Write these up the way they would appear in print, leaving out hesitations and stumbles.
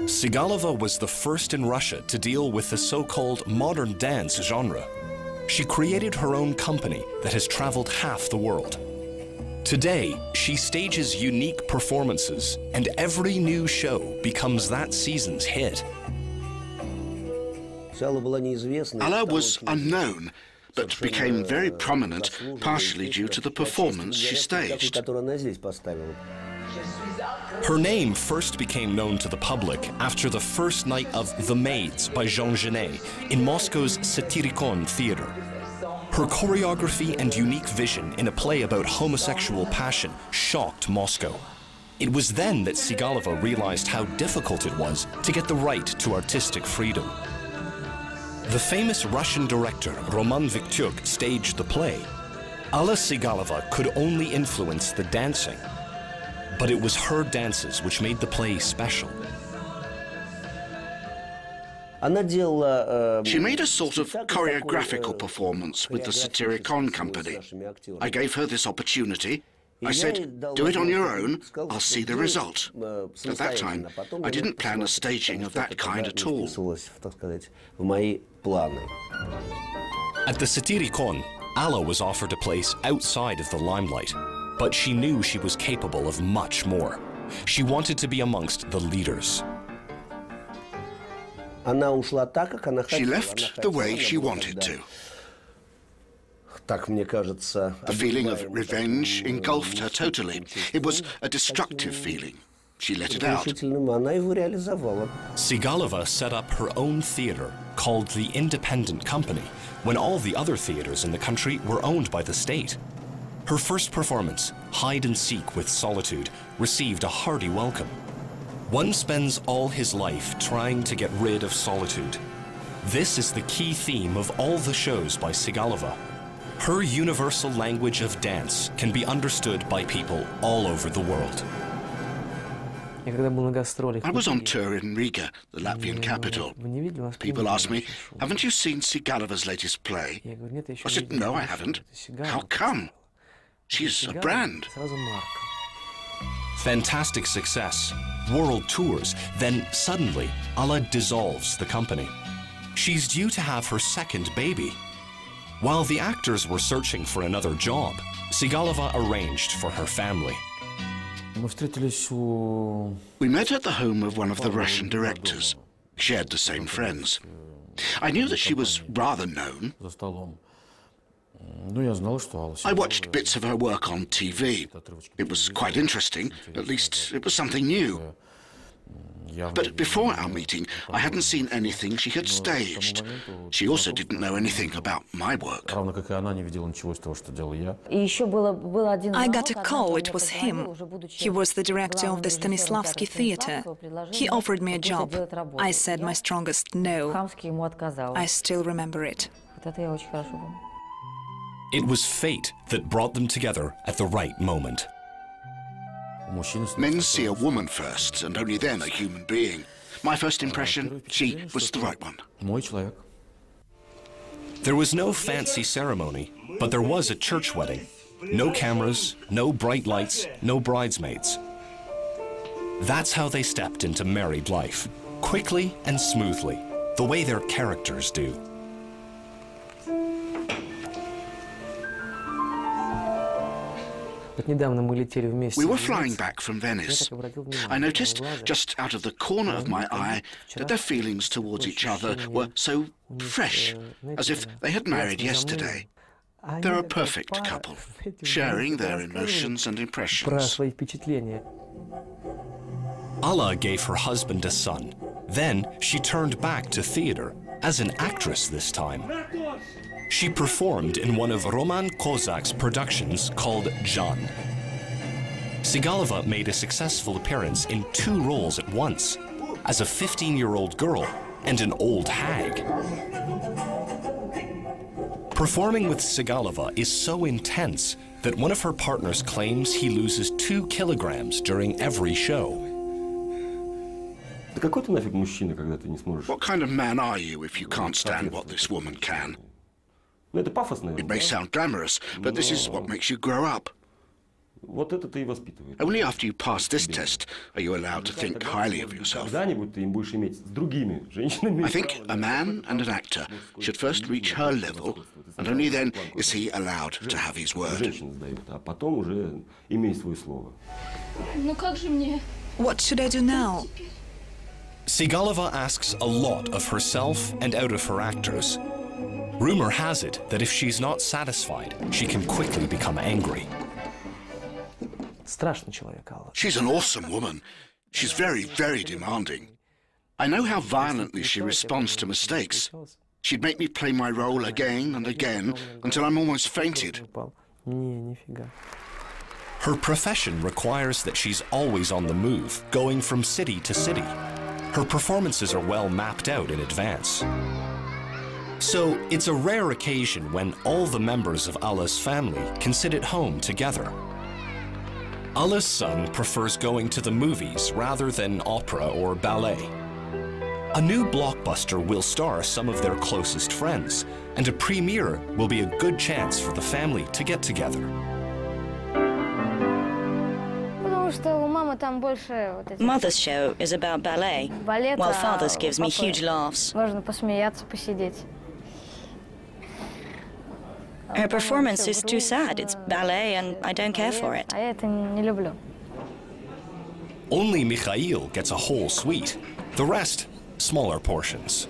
Sigalova was the first in Russia to deal with the so-called modern dance genre. She created her own company that has traveled half the world. Today, she stages unique performances, and every new show becomes that season's hit. Alla was unknown, but became very prominent, partially due to the performance she staged. Her name first became known to the public after the first night of The Maids by Jean Genet in Moscow's Satyricon Theatre. Her choreography and unique vision in a play about homosexual passion shocked Moscow. It was then that Sigalova realized how difficult it was to get the right to artistic freedom. The famous Russian director Roman Viktyuk staged the play. Alla Sigalova could only influence the dancing, but it was her dances which made the play special. She made a sort of choreographical performance with the Satyricon company. I gave her this opportunity. I said, do it on your own, I'll see the result. At that time, I didn't plan a staging of that kind at all. At the Satyricon, Alla was offered a place outside of the limelight, but she knew she was capable of much more. She wanted to be amongst the leaders. She left the way she wanted to. The feeling of revenge engulfed her totally. It was a destructive feeling. She let it out. Sigalova set up her own theatre called the Independent Company when all the other theatres in the country were owned by the state. Her first performance, Hide and Seek with Solitude, received a hearty welcome. One spends all his life trying to get rid of solitude. This is the key theme of all the shows by Sigalova. Her universal language of dance can be understood by people all over the world. I was on tour in Riga, the Latvian capital. People asked me, haven't you seen Sigalova's latest play? I said, no, I haven't. How come? She's a brand. Fantastic success, world tours, then suddenly Alla dissolves the company. She's due to have her second baby. While the actors were searching for another job, Sigalova arranged for her family. We met at the home of one of the Russian directors, shared the same friends. I knew that she was rather known. I watched bits of her work on TV. It was quite interesting, at least it was something new. But before our meeting, I hadn't seen anything she had staged. She also didn't know anything about my work. I got a call, it was him. He was the director of the Stanislavski Theatre. He offered me a job. I said my strongest no. I still remember it. It was fate that brought them together at the right moment. Men see a woman first, and only then a human being. My first impression, she was the right one. There was no fancy ceremony, but there was a church wedding. No cameras, no bright lights, no bridesmaids. That's how they stepped into married life, quickly and smoothly, the way their characters do. We were flying back from Venice. I noticed, just out of the corner of my eye, that their feelings towards each other were so fresh, as if they had married yesterday. They're a perfect couple, sharing their emotions and impressions. Alla gave her husband a son. Then she turned back to theater, as an actress this time. She performed in one of Roman Kozak's productions called Jan. Sigalova made a successful appearance in 2 roles at once, as a 15-year-old girl and an old hag. Performing with Sigalova is so intense that one of her partners claims he loses 2 kilograms during every show. What kind of man are you if you can't stand what this woman can? It may sound glamorous, but this is what makes you grow up. Only after you pass this test are you allowed to think highly of yourself. I think a man and an actor should first reach her level, and only then is he allowed to have his word. What should I do now? Sigalova asks a lot of herself and out of her actors. Rumor has it that if she's not satisfied, she can quickly become angry. She's an awesome woman. She's very, very demanding. I know how violently she responds to mistakes. She'd make me play my role again and again until I'm almost fainted. Her profession requires that she's always on the move, going from city to city. Her performances are well mapped out in advance. So it's a rare occasion when all the members of Alla's family can sit at home together. Alla's son prefers going to the movies rather than opera or ballet. A new blockbuster will star some of their closest friends, and a premiere will be a good chance for the family to get together. Mother's show is about ballet, while Father's gives me huge laughs. Her performance is too sad. It's ballet and I don't care for it. Only Mikhail gets a whole suite. The rest, smaller portions.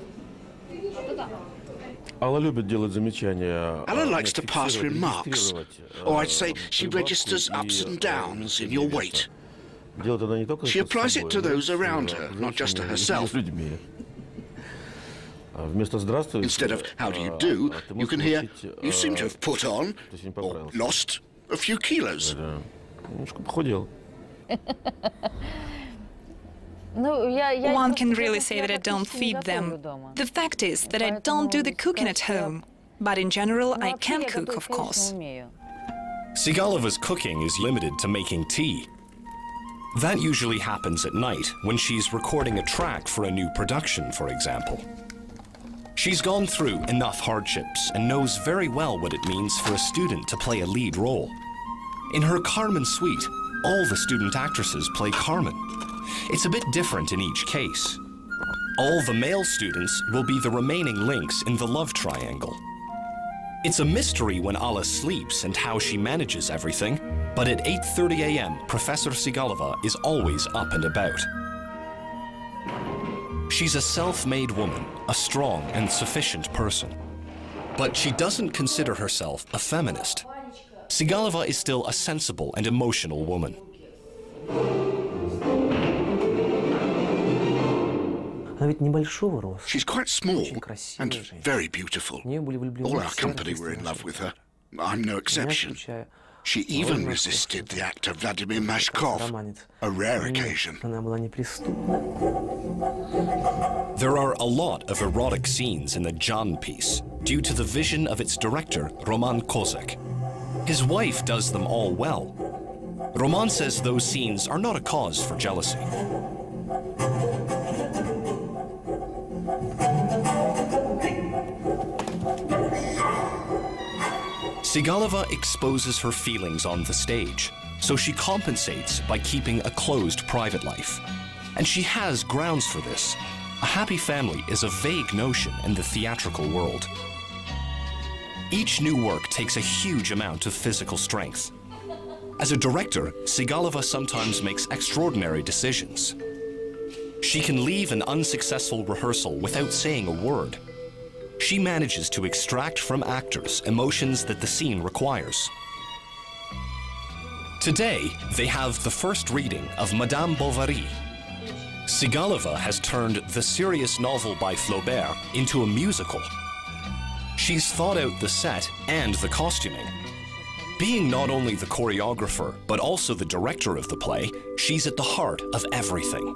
Alla likes to pass remarks, or I'd say she registers ups and downs in your weight. She applies it to those around her, not just to herself. Instead of "how do you do," you can hear "you seem to have put on or lost a few kilos." One can really say that I don't feed them. The fact is that I don't do the cooking at home. But in general, I can cook, of course. Sigalova's cooking is limited to making tea. That usually happens at night when she's recording a track for a new production, for example. She's gone through enough hardships and knows very well what it means for a student to play a lead role. In her Carmen suite, all the student actresses play Carmen. It's a bit different in each case. All the male students will be the remaining links in the love triangle. It's a mystery when Alla sleeps and how she manages everything, but at 8:30 a.m., Professor Sigalova is always up and about. She's a self-made woman, a strong and sufficient person. But she doesn't consider herself a feminist. Sigalova is still a sensible and emotional woman. She's quite small and very beautiful. All our company were in love with her. I'm no exception. She even resisted the actor Vladimir Mashkov, a rare occasion. There are a lot of erotic scenes in the Jan piece due to the vision of its director, Roman Kozak. His wife does them all well. Roman says those scenes are not a cause for jealousy. Sigalova exposes her feelings on the stage, so she compensates by keeping a closed private life. And she has grounds for this. A happy family is a vague notion in the theatrical world. Each new work takes a huge amount of physical strength. As a director, Sigalova sometimes makes extraordinary decisions. She can leave an unsuccessful rehearsal without saying a word. She manages to extract from actors emotions that the scene requires. Today, they have the first reading of Madame Bovary. Sigalova has turned the serious novel by Flaubert into a musical. She's thought out the set and the costuming. Being not only the choreographer, but also the director of the play, she's at the heart of everything.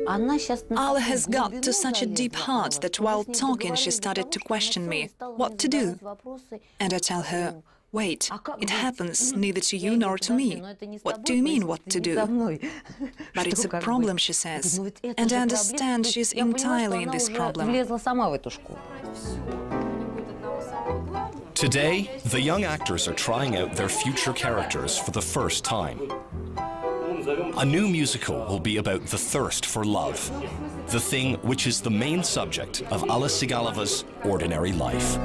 Alla has got to such a deep heart that while talking she started to question me, what to do. And I tell her, wait, it happens neither to you nor to me. What do you mean, what to do? But it's a problem, she says, and I understand she's entirely in this problem. Today, the young actors are trying out their future characters for the first time. A new musical will be about the thirst for love, the thing which is the main subject of Alla Sigalova's ordinary life.